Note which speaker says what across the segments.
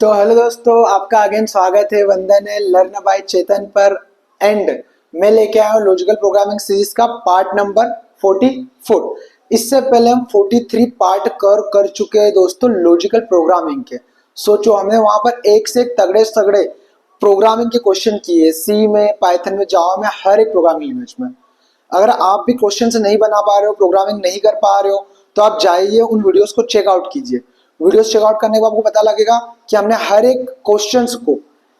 Speaker 1: तो हेलो दोस्तों, आपका अगेन स्वागत है। वंदन है लर्न बाय चेतन पर। एंड मैं लेके आया हूँ लॉजिकल प्रोग्रामिंग सीरीज का पार्ट नंबर 44। इससे पहले हम 43 पार्ट कर चुके हैं दोस्तों लॉजिकल प्रोग्रामिंग के। सोचो, हमने वहां पर एक से एक तगड़े तगड़े प्रोग्रामिंग के क्वेश्चन किए, सी में, पाइथन में, जावा में, हर एक प्रोग्रामिंग लैंग्वेज में। अगर आप भी क्वेश्चन से नहीं बना पा रहे हो, प्रोग्रामिंग नहीं कर पा रहे हो, तो आप जाइए उन वीडियोस को चेकआउट कीजिए। वीडियोस चेकआउट करने के बाद आपको पता लगेगा कि हमने हर एक क्वेश्चंस को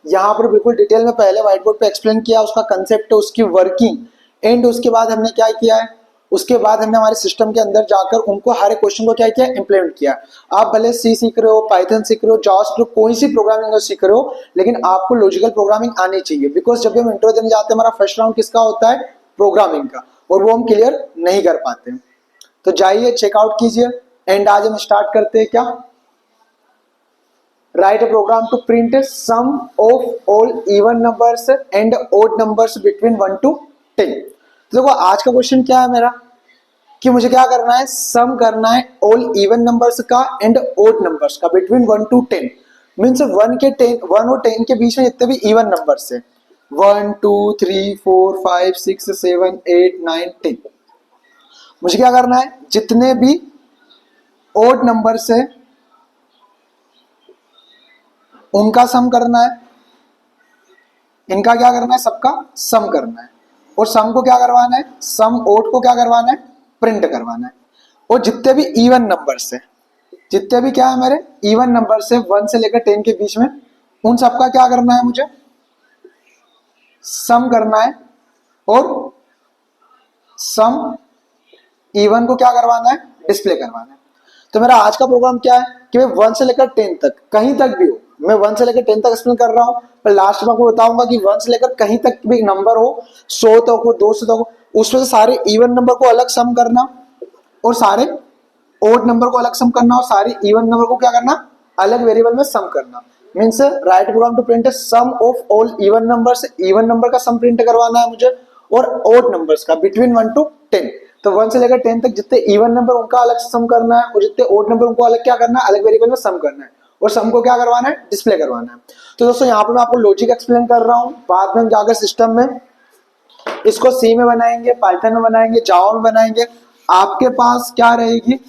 Speaker 1: यहाँ पर बिल्कुल डिटेल में पहले व्हाइट बोर्ड पे एक्सप्लेन किया, उसका कंसेप्ट, उसकी वर्किंग। एंड उसके बाद हमने क्या किया है, उसके बाद हमने हमारे सिस्टम के अंदर जाकर उनको हर एक क्वेश्चन को क्या किया, इंप्लीमेंट किया। आप भले सी सीख रहे हो, पाइथन सीख रहे हो, जावा सीख रहे हो, कोई सी प्रोग्रामिंग सीख रहे हो, लेकिन आपको लॉजिकल प्रोग्रामिंग आनी चाहिए। बिकॉज जब भी हम इंटरव्यू देने जाते हैं, हमारा फर्स्ट राउंड किसका होता है, प्रोग्रामिंग का, और वो हम क्लियर नहीं कर पाते। तो जाइए चेकआउट कीजिए। एंड आज हम स्टार्ट करते हैं। क्या, write a program to print sum of all even numbers and odd numbers between 1 to 10। तो देखो आज का क्वेश्चन क्या है मेरा, कि मुझे क्या करना है, सम करना है ऑल इवन नंबर्स का एंड ओड नंबर्स का बिटवीन 1 to 10। मीन्स 1 और 10 के बीच में जितने भी इवन नंबर्स है, 1 2 3 4 5 6 7 8 9 10, मुझे क्या करना है, जितने भी ओड नंबर्स है उनका सम करना है। इनका क्या करना है, सबका सम करना है। और सम को क्या करवाना है, सम ओड को क्या करवाना है, प्रिंट करवाना है। और जितने भी इवन नंबर्स है, जितने भी क्या है मेरे इवन नंबर्स है 1 से लेकर 10 के बीच में, उन सबका क्या करना है, मुझे सम करना है। और सम इवन को क्या करवाना है, डिस्प्ले करवाना है। तो मेरा आज का प्रोग्राम क्या है कि मैं 1 से लेकर 10 तक, कहीं तक भी हो, मैं 1 से लेकर 10 तक एक्सप्लेन कर रहा हूं, पर लास्ट में आपको बताऊंगा कि 1 से लेकर कहीं तक भी नंबर हो, 100 तक हो, 200 तक हो, उसमें से सारे इवन नंबर को अलग सम करना और सारे ओड नंबर को अलग सम करना और सारे इवन नंबर को क्या करना, अलग वेरिएबल में सम करना। Means write program to print sum of all even numbers, even number का सम प्रिंट करवाना है मुझे, और ओड नंबर्स का बिटवीन 1 to 10। तो 1 से लेकर 10 तक जितने इवन नंबर उनका अलग सम करना है, और जितने ओड नंबर उनको अलग क्या करना है, अलग वेरिएबल में सम करना है, और सम को क्या करवाना है, डिस्प्ले करवाना है। तो दोस्तों यहाँ पर मैं आपको लॉजिक एक्सप्लेन कर रहा हूँ, बाद में जाकर सिस्टम में इसको सी में बनाएंगे, पाइथन में बनाएंगे, जावा में बनाएंगे। आपके पास क्या रहेगी,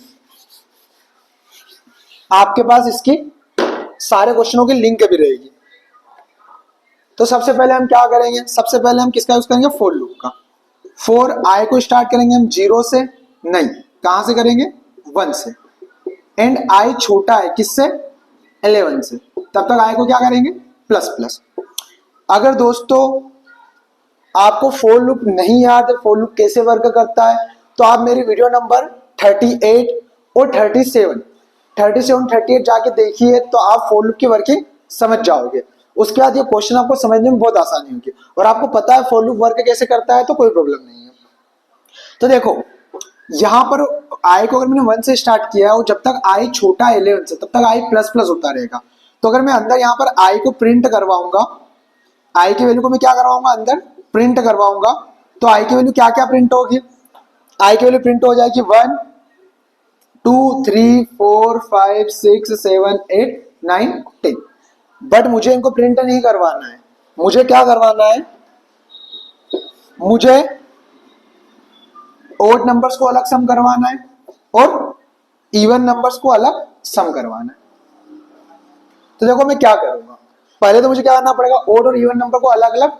Speaker 1: आपके पास इसकी सारे क्वेश्चनों की लिंक भी रहेगी। तो सबसे पहले हम क्या करेंगे, सबसे पहले हम किसका यूज करेंगे, फॉर लूप का। फॉर आई को स्टार्ट करेंगे हम 0 से, नहीं, कहां से करेंगे, 1 से। एंड आई छोटा है किससे, 11 से, तब तक आई को क्या करेंगे, प्लस प्लस। अगर दोस्तों आपको फॉर लूप नहीं याद है, फॉर लूप कैसे वर्क करता है, तो आप मेरी वीडियो नंबर 38 और 38 जाके देखिए, तो आप फॉर लूप की वर्किंग समझ जाओगे। उसके बाद ये क्वेश्चन आपको समझने में बहुत आसानी होगी, और आपको पता है फॉर लूप वर्क कैसे करता है, तो कोई प्रॉब्लम नहीं है। तो देखो यहां पर आई को अगर मैंने 1 से स्टार्ट किया है, और जब तक आई छोटा है 11 से, तब तक आई प्लस प्लस होता रहेगा। तो अगर मैं अंदर यहाँ पर आई को प्रिंट करवाऊंगा, आई की वैल्यू को मैं क्या करवाऊंगा, अंदर प्रिंट करवाऊंगा, तो आई की वैल्यू क्या क्या प्रिंट होगी, आई की वैल्यू प्रिंट हो जाएगी 1 2 3 4 5 6 7 8 9 10। बट मुझे इनको प्रिंट नहीं करवाना है, मुझे क्या करवाना है, मुझे ओड नंबर्स को अलग सम करवाना है और इवन नंबर्स को अलग सम करवाना है। तो देखो मैं क्या करूंगा, पहले तो मुझे क्या करना पड़ेगा, ओड और इवन नंबर को अलग अलग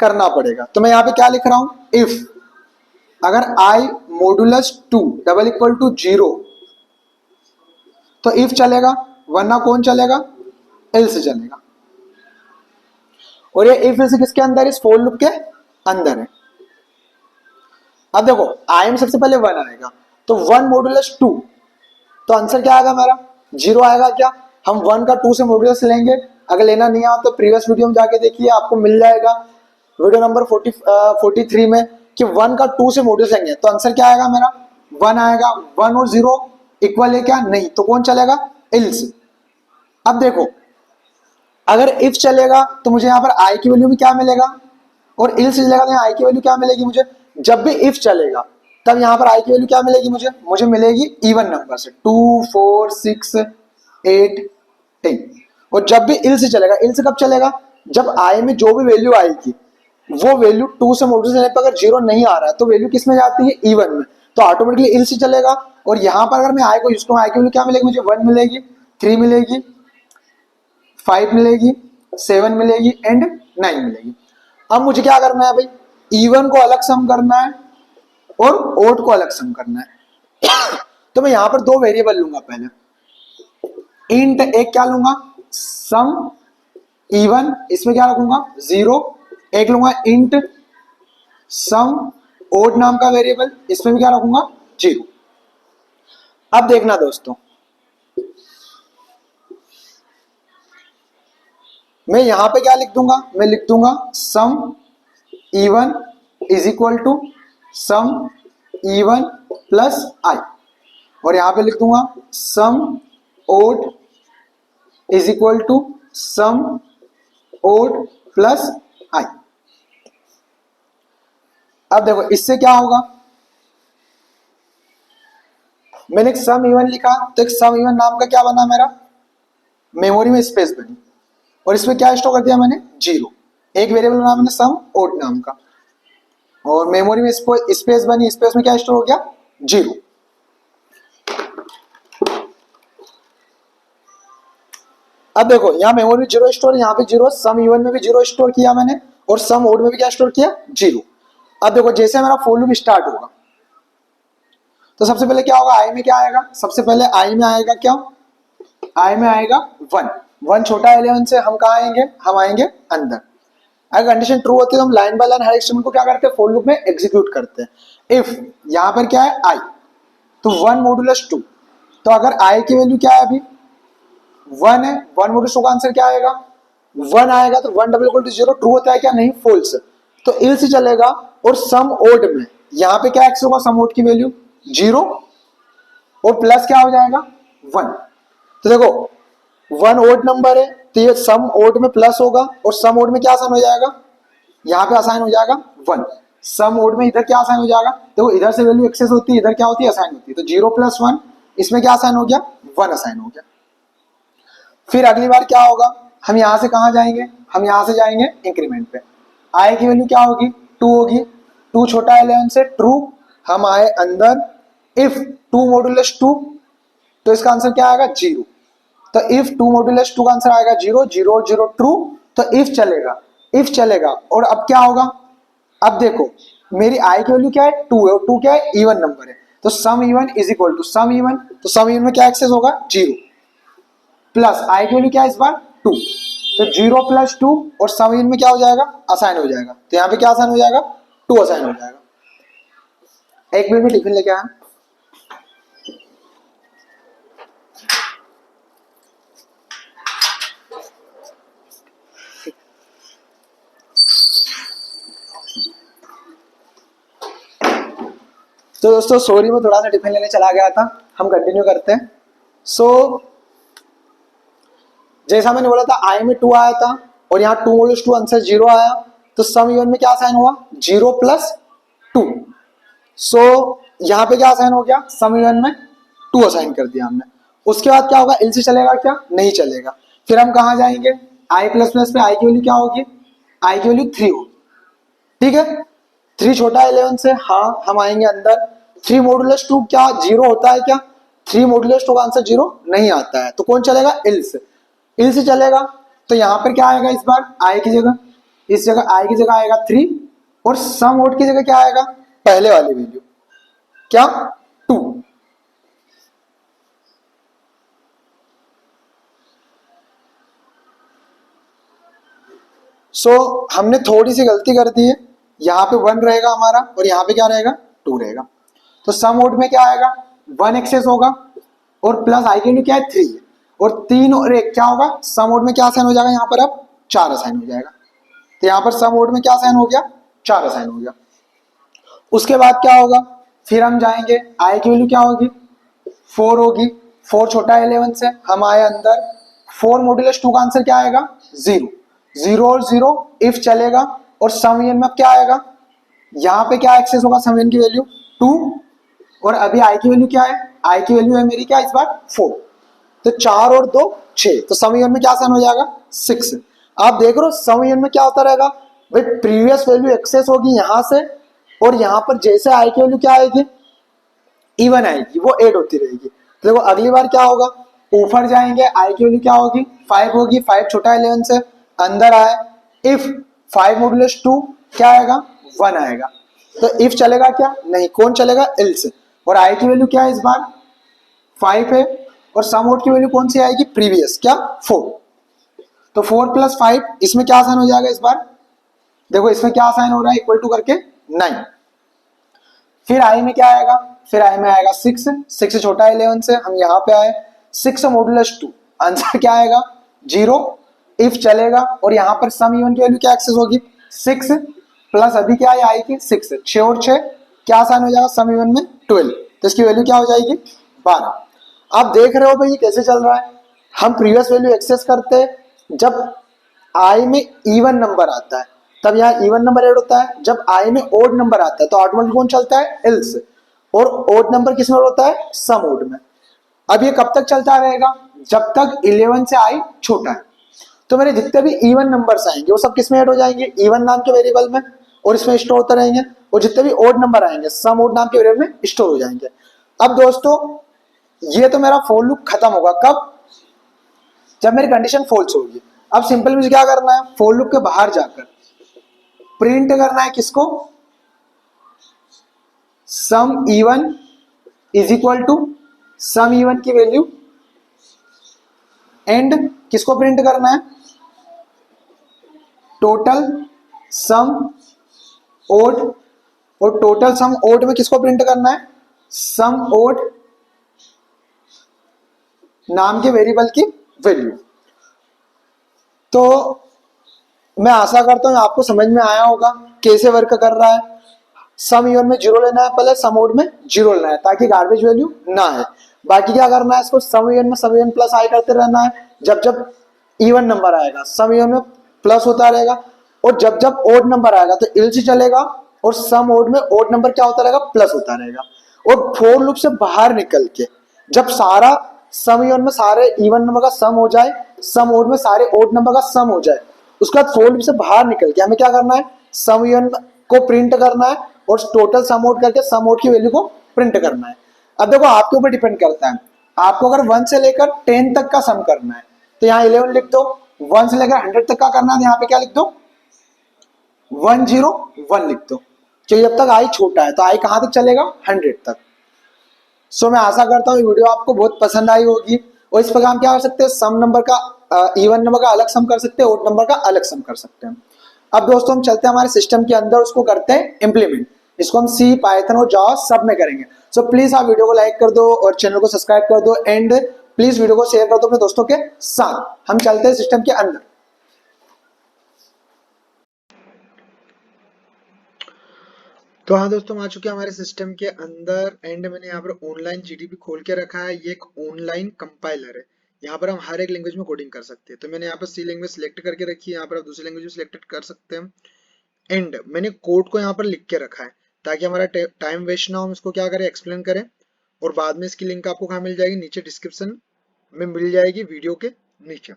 Speaker 1: करना पड़ेगा। तो मैं यहां पे क्या लिख रहा हूं, इफ अगर आई मॉडुलस 2 डबल इक्वल टू 0, तो इफ चलेगा, वरना कौन चलेगा, एल्स चलेगा। और ये इफ एल्स किसके अंदर है, इस फॉर लूप के अंदर है। अब देखो आई में सबसे पहले 1 आएगा, तो 1 मॉडुलस 2, तो आंसर क्या आएगा मेरा, 0 आएगा। क्या, हम 1 का 2 से मॉडुलस लेंगे, अगर लेना नहीं आ तो प्रीवियस वीडियो में जाके देखिए, आपको मिल जाएगा वीडियो नंबर 43 में, कि 1 का 2 से मॉडुलस लेंगे, तो आंसर क्या आएगा मेरा, 1 आएगा। 1 और 0 इक्वल है क्या, नहीं, तो कौन चलेगा, एल्स। अब देखो अगर इफ चलेगा तो मुझे यहाँ पर आई की वैल्यू में क्या मिलेगा, और एल्स चलेगा तो आई की वैल्यू क्या मिलेगी मुझे। जब भी इफ चलेगा तब यहाँ पर आई की वैल्यू क्या मिलेगी मुझे मिलेगी इवन नंबर से, 2 4 6 8 10। और जब भी इल से चलेगा, इल से कब चलेगा, जब आई में जो भी वैल्यू आएगी वो वैल्यू 2 से मॉड्यूल से अगर 0 नहीं आ रहा है तो वैल्यू किस में जाती है, इवन में, तो ऑटोमेटिकली इल से चलेगा। और यहां पर अगर मैं आई को यूज करूं, आई की वैल्यू क्या मिलेगी मुझे, 1 मिलेगी, 3 मिलेगी, 5 मिलेगी, 7 मिलेगी एंड 9 मिलेगी। अब मुझे क्या करना है भाई, इवन को अलग सम करना है और ओड को अलग सम करना है। तो मैं यहां पर दो वेरिएबल लूंगा, पहले इंट एक क्या लूंगा, सम इवन, इसमें क्या रखूंगा 0, एक लूंगा इंट सम ओड नाम का वेरिएबल, इसमें भी क्या रखूंगा 0। अब देखना दोस्तों, मैं यहां पे क्या लिख दूंगा, मैं लिख दूंगा sum even is equal to sum even plus I, और यहां पे लिख दूंगा sum odd is equal to sum odd plus I. अब देखो इससे क्या होगा, मैंने एक सम इवन लिखा तो एक सम इवन नाम का क्या बना मेरा, मेमोरी में स्पेस बनी, और इसमें क्या स्टोर कर दिया मैंने 0, एक वेरिएबल बना मैंने सम ओड नाम का, और मेमोरी में स्पेस बनी, स्पेस में क्या स्टोर हो गया 0। अब देखो यहाँ मेमोरी में 0 स्टोर, यहाँ पे 0, सम इवन में भी 0 स्टोर किया मैंने, और सम ओड में भी क्या स्टोर किया 0। अब देखो जैसे मेरा फॉर लूप स्टार्ट होगा तो सबसे पहले क्या होगा, आई में क्या आएगा, सबसे पहले आई में आएगा क्या, आई में आएगा 1 छोटा 11 से हम कहाँ आएंगे, हम आएंगे अंदर। अगर कंडीशन ट्रू होती है तो हम line by line her statement को क्या करते हैं, फॉर लूप में एग्जीक्यूट करते हैं। इफ यहाँ पर क्या है आई, तो 1 मॉडुलस 2, तो अगर आई की वैल्यू क्या है अभी 1 है, 1 मॉडुलस 2 का आंसर क्या आएगा 1 आएगा, तो 1 डबल इक्वल टू 0 ट्रू होता है क्या, नहीं फॉल्स, तो इल से चलेगा। और सम ओड में यहाँ पे क्या एक्स होगा, सम ओड की वैल्यू 0 और प्लस क्या हो जाएगा 1, तो देखो 1 ओड नंबर है तो ये सम ओड में प्लस होगा, और सम ओड में क्या आसान हो जाएगा, यहाँ पे आसान हो जाएगा 1, सम ओड में इधर क्या आसान हो जाएगा, देखो इधर से वैल्यू एक्सेस होती है, इधर क्या होती है असाइन होती है, तो 0 प्लस 1, इसमें क्या आसान हो गया 1 असाइन हो गया। फिर अगली बार क्या होगा, हम यहां से कहां जाएंगे, हम यहां से जाएंगे इंक्रीमेंट पे, आई की वैल्यू क्या होगी 2 होगी, 2 छोटा 11 से ट्रू, हम आए अंदर, इफ 2 मॉडुलस 2, तो इसका आंसर क्या आएगा 0, तो इफ 2 मॉडुलस 2 का आंसर आएगा 0, 0 0 ट्रू, तो इफ चलेगा, इफ चलेगा। और अब क्या होगा, अब देखो मेरी आई की वैल्यू क्या है 2 है, और 2 क्या है इवन नंबर है, तो sum even is equal to sum even, तो सम इवन में क्या एक्सेस होगा 0 प्लस आई की वैल्यू क्या है इस बार 2, तो 0 प्लस 2 और सम इवन में क्या हो जाएगा असाइन हो जाएगा, तो यहाँ पे क्या असाइन हो जाएगा 2 असाइन हो जाएगा। एक मिनट में टिफिन लेके आया। तो दोस्तों सॉरी मैं थोड़ा सा टिफिन लेने चला गया था, हम कंटिन्यू करते हैं। जैसा मैंने बोला था आई में 2 आया था और यहाँ 2 मॉडुलस 2 आंसर 0 आया, तो सम इवन में क्या साइन हुआ 0 प्लस 2, सो यहाँ पे क्या साइन हो गया सम इवन में 2 असाइन कर दिया हमने। उसके बाद क्या होगा, एलसी चलेगा क्या, नहीं चलेगा। फिर हम कहाँ जाएंगे, आई प्लस प्लस पे आई की वैल्यू क्या होगी, आई की वैल्यू 3 होगी, ठीक है 3 छोटा 11 से, हाँ हम आएंगे अंदर। 3 मॉडुलस 2 क्या 0 होता है क्या, 3 मॉडुलस 2 का आंसर 0 नहीं आता है, तो कौन चलेगा इल्स, इल से चलेगा। तो यहां पर क्या आएगा इस बार आई की जगह, इस जगह आई की जगह आएगा 3 और सम ओड की जगह क्या आएगा पहले वाली वैल्यू क्या 2। हमने थोड़ी सी गलती कर दी है, यहां पे 1 रहेगा हमारा और यहां पे क्या रहेगा 2 रहेगा, तो सम ओड में क्या आएगा 1 एक्सेस होगा और प्लस आई की वैल्यू क्या है 3 है, और 3 और 1 क्या होगा सम ओड में क्या असाइन हो जाएगा, यहाँ पर अब 4 असाइन हो जाएगा, तो यहाँ पर सम ओड में क्या असाइन हो गया 4 असाइन हो गया। उसके बाद क्या होगा, फिर हम जाएंगे आई की वैल्यू क्या होगी 4 होगी, 4 छोटा 11 से, हम आए अंदर 4 मॉडुलस 2 का आंसर क्या आएगा 0, 0 और 0 इफ चलेगा, और सम में अब क्या आएगा, यहाँ पे क्या एक्सेस होगा सम की वैल्यू 2, और अभी आई की वैल्यू क्या है, आई की वैल्यू है मेरी क्या इस बार 4, तो 4 और 2 6, तो सम इवन में क्या साइन हो जाएगा 6। आप देख रहे हो सम इवन में क्या होता रहेगा भाई, प्रीवियस वैल्यू एक्सेस होगी यहां से, और यहां पर जैसे आई की वैल्यू क्या आएगी इवन आएगी, वो ऐड होती रहेगी। तो देखो अगली बार क्या होगा, ऊपर जाएंगे, आई की वैल्यू क्या होगी 5 होगी, 5 छोटा 11 से, अंदर आए, इफ 5 मॉडुलस 2 क्या आएगा 1 आएगा। तो इफ चलेगा क्या नहीं, कौन चलेगा एल्स। और आई की वैल्यू क्या है इस बार 5 है, और सम आउट की वैल्यू कौन सी आएगी प्रीवियस क्या 4। तो 4 + 5 इसमें क्या साइन हो जाएगा इस बार, देखो इसमें क्या साइन हो रहा है इक्वल टू करके 9। फिर आई में क्या आएगा, फिर आई में आएगा 6, 6 से छोटा 11 से, हम यहाँ पे आए 6 मॉडुलस 2, आंसर क्या आएगा 0। इफ चलेगा, और यहाँ पर सम इवन की वैल्यू क्या एक्सेस होगी 6 प्लस अभी क्या है आई की 6, 6 और 6 क्या साइन हो जाएगा सम इवन में 12, तो इसकी वैल्यू क्या हो जाएगी 12। आप देख रहे हो भाई ये कैसे चल रहा है, हम प्रीवियस वैल्यू एक्सेस करते हैं जब आई में इवन नंबर आता है, तब यहाँ इवन नंबर ऐड होता है, जब आई में ओड नंबर आता है तो ऑटोमेटिक कौन चलता है एल्स, और ओड नंबर किस में होता है सम ओड में। अब ये कब तक चलता रहेगा, जब तक 11 से आई छोटा है। तो मेरे जितने भी इवन नंबर्स आएंगे वो सब किस में ऐड हो जाएंगे इवन नाम के वेरिएबल में, और इसमें स्टोर होते रहेंगे, और जितने भी ओड नंबर आएंगे सम ओड नाम के वेरिएबल में स्टोर हो जाएंगे। अब दोस्तों ये तो मेरा फॉर लूप खत्म होगा कब, जब मेरी कंडीशन फॉल्स होगी। अब सिंपल मुझे क्या करना है, फॉर लूप के बाहर जाकर प्रिंट करना है किसको, sum even is equal to sum even की वैल्यू, एंड किसको प्रिंट करना है टोटल सम ओड, और टोटल सम ओड में किसको प्रिंट करना है सम ओड नाम के वेरिएबल की वैल्यू। तो मैं आशा करता हूं आपको समझ में आया होगा कैसे वर्क कर रहा है। सम इवन में 0 लेना है, पहले सम ओड में 0 लेना है ताकि गार्बेज वैल्यू ना है। बाकी क्या करना है, इसको सम इवन में सम इवन प्लस आई करते रहना है, जब जब इवन नंबर आएगा सम इवन में प्लस होता रहेगा, और जब जब ओड नंबर आएगा तो इल्स चलेगा, और सम ओड में ओड नंबर क्या होता रहेगा प्लस होता रहेगा। और फोर लूप से बाहर निकल के जब सारा सम इवन में सारे इवन नंबर का सम हो जाए, सम ओड में सारे ओड नंबर का सम हो जाए, उसके बाद फोर लूप से बाहर निकल के हमें क्या करना है सम इवन को प्रिंट करना है, और टोटल सम आउट करके सम आउट की वैल्यू को प्रिंट करना है। अब देखो आपके ऊपर डिपेंड करता है, आपको अगर 1 से लेकर 10 तक का सम करना है तो यहाँ 11 लिख दो, 1 से लेकर 100 तक का करना है तो यहाँ पे क्या लिख दो 101 लिख दो, क्योंकि जब तक आई छोटा है तो आई कहां तक चलेगा 100 तक। सो मैं आशा करता हूँ वीडियो आपको बहुत पसंद आई होगी, और इस प्रकार हम क्या कर सकते हैं सम नंबर का इवन नंबर का अलग सम कर सकते हैं, ओड नंबर का अलग सम कर सकते हैं। अब दोस्तों हम चलते हैं हमारे सिस्टम के अंदर, उसको करते हैं इम्प्लीमेंट। इसको हम सी पाइथन और जावा सब में करेंगे। सो प्लीज आप वीडियो को लाइक कर दो और चैनल को सब्सक्राइब कर दो, एंड प्लीज वीडियो को शेयर कर दो अपने दोस्तों के साथ। हम चलते हैं सिस्टम के अंदर। तो हाँ दोस्तों, हम आ चुके हैं हमारे सिस्टम के अंदर, एंड मैंने यहाँ पर ऑनलाइन जीडीबी खोल के रखा है। ये एक ऑनलाइन कंपाइलर है, यहाँ पर हम हर एक लैंग्वेज में कोडिंग कर सकते हैं। तो मैंने यहाँ पर सी लैंग्वेज सिलेक्ट करके रखी है, यहाँ पर आप दूसरी लैंग्वेज भी सिलेक्ट कर सकते हैं। एंड मैंने कोड को यहाँ पर लिख के रखा है ताकि हमारा टाइम वेस्ट ना हो, हम इसको क्या करें एक्सप्लेन करें, और बाद में इसकी लिंक आपको कहाँ मिल जाएगी, नीचे डिस्क्रिप्शन में मिल जाएगी वीडियो के नीचे।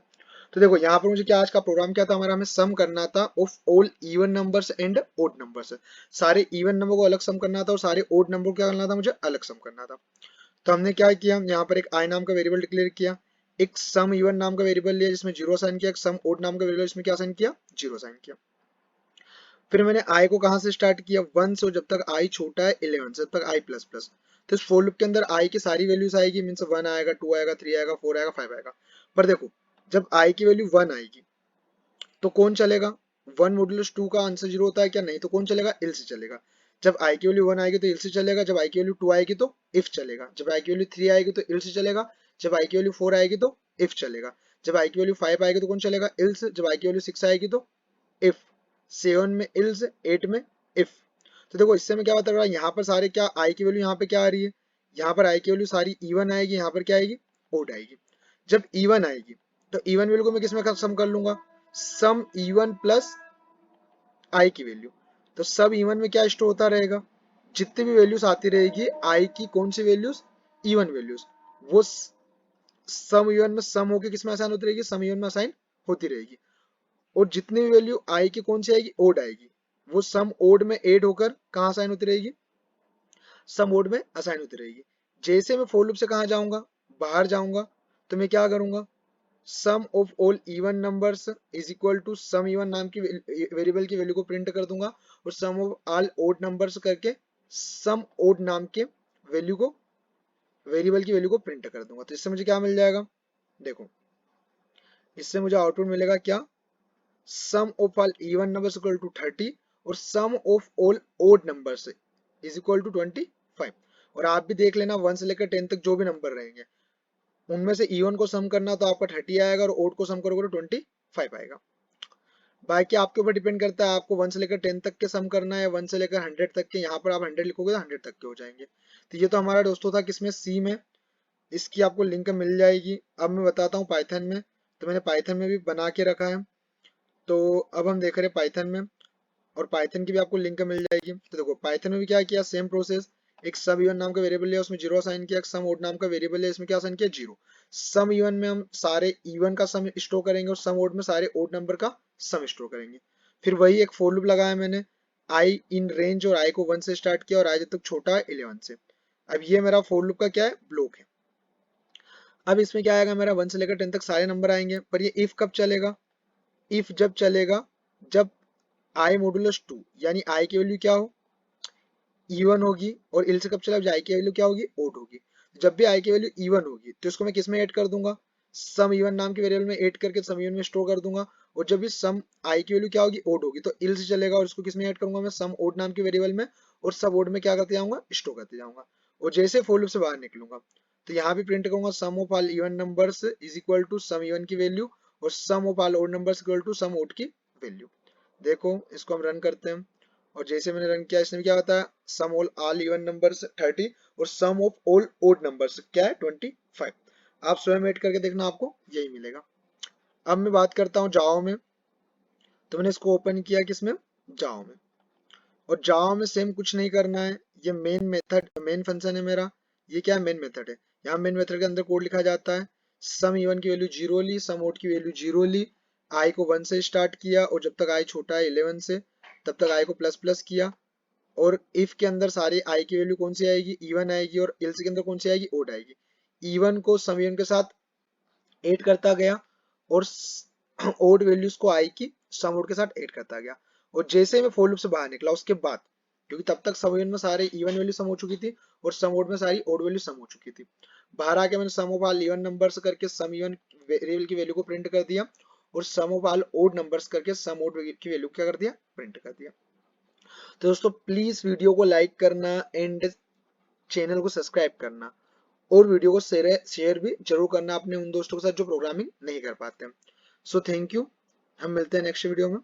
Speaker 1: तो देखो यहाँ पर मुझे क्या आज का प्रोग्राम क्या था हमारा, हमें सम करना था of all even numbers and odd numbers. सारे इवन नंबर को अलग सम करना था और सारे ओड नंबर को क्या करना था मुझे अलग सम करना था। तो हमने क्या किया, यहाँ पर एक आई नाम का वेरिएबल डिक्लेयर किया, एक सम इवन नाम का वेरिएबल लिया जिसमें 0 साइन किया, एक सम ओड नाम का वेरिएबल जिसमें क्या साइन किया 0 साइन किया। फिर मैंने आई को कहां से स्टार्ट किया 1 से, जब तक आई छोटा है 11 से, जब तक आई प्लस प्लस। तो इस फोर लूप के अंदर आई की सारी वैल्यूज आएगी, मींस 1 आएगा, 2 आएगा, 3 आएगा, 4 आएगा, 5 आएगा। पर देखो जब आई की वैल्यू 1 आएगी तो कौन चलेगा, 1 मॉडुलस 2 का आंसर 0 होता है क्या, नहीं, तो कौन चलेगा इल से चलेगा। जब आई की वैल्यू 1 आएगी तो इल से चलेगा, जब आई की वैल्यू 2 आएगी तो इफ चलेगा, जब आई की वैल्यू 3 आएगी तो इल से चलेगा, जब आई की वैल्यू 4 आएगी तो इफ चलेगा, जब आई की वैल्यू 5 आएगी तो कौन चलेगा इल्स, जब आई की वैल्यू 6 आएगी तो इफ, 7 में इल्स, 8 में इफ। तो देखो इससे में क्या बता रहा है, यहाँ पर सारे क्या आई की वैल्यू यहाँ पे क्या आ रही है, यहाँ पर आई की वैल्यू सारी इवन आएगी, यहाँ पर क्या आएगी ओड आएगी। जब इवन आएगी तो इवन वैल्यू को मैं किसमें सम कर लूंगा, सम इवन प्लस आई की वैल्यू। तो सब इवन में क्या स्टोर होता रहेगा, जितनी भी वैल्यूज आती रहेगी आई की, कौन सी वैल्यूज इवन वैल्यूज, वो सम इवन में सम होके किस में असाइन होती रहेगी, सम इवन में असाइन होती रहेगी। और जितनी भी वैल्यू आई की कौन सी आएगी, ओड आएगी, वो सम ओड में एड होकर कहाँ असाइन होती रहेगी, सम ओड में असाइन होती रहेगी। जैसे मैं फॉर लूप से कहाँ जाऊंगा, बाहर जाऊंगा, तो मैं क्या करूंगा, sum of all even numbers is equal to sum even नाम की वेरिएबल की वैल्यू को प्रिंट कर दूंगा, और sum of all odd numbers करके सम ओड नाम के वैल्यू को, वेरिएबल की वैल्यू को प्रिंट कर दूंगा। तो इससे मुझे क्या मिल जाएगा, देखो इससे मुझे आउटपुट मिलेगा क्या, sum of all even numbers equal to 30 और sum of all odd numbers is equal to 25। और आप भी देख लेना 1 से लेकर 10 तक जो भी नंबर रहेंगे उनमें से इवन को सम करना तो आपका 30 आएगा, और ओड को सम करोगे तो 25 आएगा। बाकी आपके ऊपर डिपेंड करता है, आपको 1 से लेकर 10 तक के सम करना है, 1 से लेकर 100 तक के, यहाँ पर आप 100 लिखोगे तो 100 तक के हो जाएंगे। तो ये तो हमारा दोस्तों था किसमें, सी में। इसकी आपको लिंक मिल जाएगी। अब मैं बताता हूँ पाइथन में, तो मैंने पाइथन में भी बना के रखा है। तो अब हम देख रहे हैं पाइथन में, और पाइथन की भी आपको लिंक मिल जाएगी। तो देखो पाइथन में भी क्या किया, सेम प्रोसेस, एक सम इवन नाम का वेरिएबल लिया, उसमें जीरो असाइन किया, एक सम ओड नाम का वेरिएबल लिया, इसमें क्या असाइन किया, जीरो। सम इवन में हम सारे इवन का सम स्टोर करेंगे, और सम ओड में सारे ओड नंबर का सम स्टोर करेंगे। फिर वही एक फॉर लूप लगाया मैंने, आई इन रेंज, और आई को 1 से स्टार्ट किया, और आई जब तक छोटा है 11 से। अब ये मेरा फॉर लूप का क्या है, ब्लॉक है। अब इसमें क्या आएगा, मेरा 1 से लेकर 10 तक सारे नंबर आएंगे, पर ये इफ कब चलेगा, इफ जब चलेगा जब आई मॉडुलस 2 यानी आई की वैल्यू क्या हो, इवन होगी, और इल से कब चला, जब आई की वैल्यू क्या होगी, ओड होगी। जब भी आई की वैल्यू इवन होगी तो इसको मैं किस में ऐड कर दूंगा, सम इवन नाम के वेरिएबल में ऐड करके सम इवन में स्टोर कर दूंगा। और जब भी सम आई की वैल्यू क्या होगी, ओड होगी, तो इल से चलेगा, और इसको किस में ऐड करूंगा मैं, सम ओड नाम के वेरिएबल में, और सब ओड में क्या करते जाऊंगा, स्टोर करते जाऊंगा। और जैसे फॉर लूप से बाहर निकलूंगा तो यहाँ भी प्रिंट करूंगा, sum of all even numbers is equal to sum even की वैल्यू, और sum of all odd numbers equal to sum odd की वैल्यू। देखो इसको हम रन करते हैं, और जैसे मैंने रन किया, इसने क्या बताया, सम ऑल इवन नंबर्स 30 और sum of all odd numbers क्या है, 25। आप स्वयं ऐड करके देखना, आपको यही मिलेगा। अब मैं बात करता हूँ जावा में। तो मैंने इसको ओपन किया किसमें, जावा में। और जावा में सेम कुछ नहीं करना है, ये मेन मेथड, मेन फंक्शन है मेरा। ये क्या है, मेन मेथड है। यहाँ मेन मेथड के अंदर कोड लिखा जाता है, सम इवन की वैल्यू जीरो ली, सम ओड की वैल्यू जीरो ली, आई को 1 से स्टार्ट किया, और जब तक आई छोटा है 11 से तब तक आई को प्लस प्लस किया। और इफ के अंदर सारी आई की वैल्यू कौन सी आएगी, इवन आएगी, और एल्स के अंदर कौन सी आएगी, ओड आएगी। इवन को सम इवन के साथ ऐड करता गया, और ओड वैल्यूज को आई की सम ओड के साथ ऐड करता गया। और जैसे मैं फॉर लूप से बाहर निकला उसके बाद, क्योंकि तब तक सम इवन में सारे इवन वैल्यू सम हो चुकी थी, और सम ओड में सारी ओड वैल्यू सम हो चुकी थी। बाहर आके मैंने सम ऑफ ऑल इवन नंबर्स करके सम इवन वेरिएबल की वैल्यू को प्रिंट कर दिया, और sum of all odd numbers करके सम ओड की वैल्यू क्या कर दिया, प्रिंट कर दिया। तो दोस्तों प्लीज वीडियो को लाइक करना, एंड चैनल को सब्सक्राइब करना, और वीडियो को शेयर भी जरूर करना अपने उन दोस्तों के साथ जो प्रोग्रामिंग नहीं कर पाते हैं। सो थैंक यू, हम मिलते हैं नेक्स्ट वीडियो में।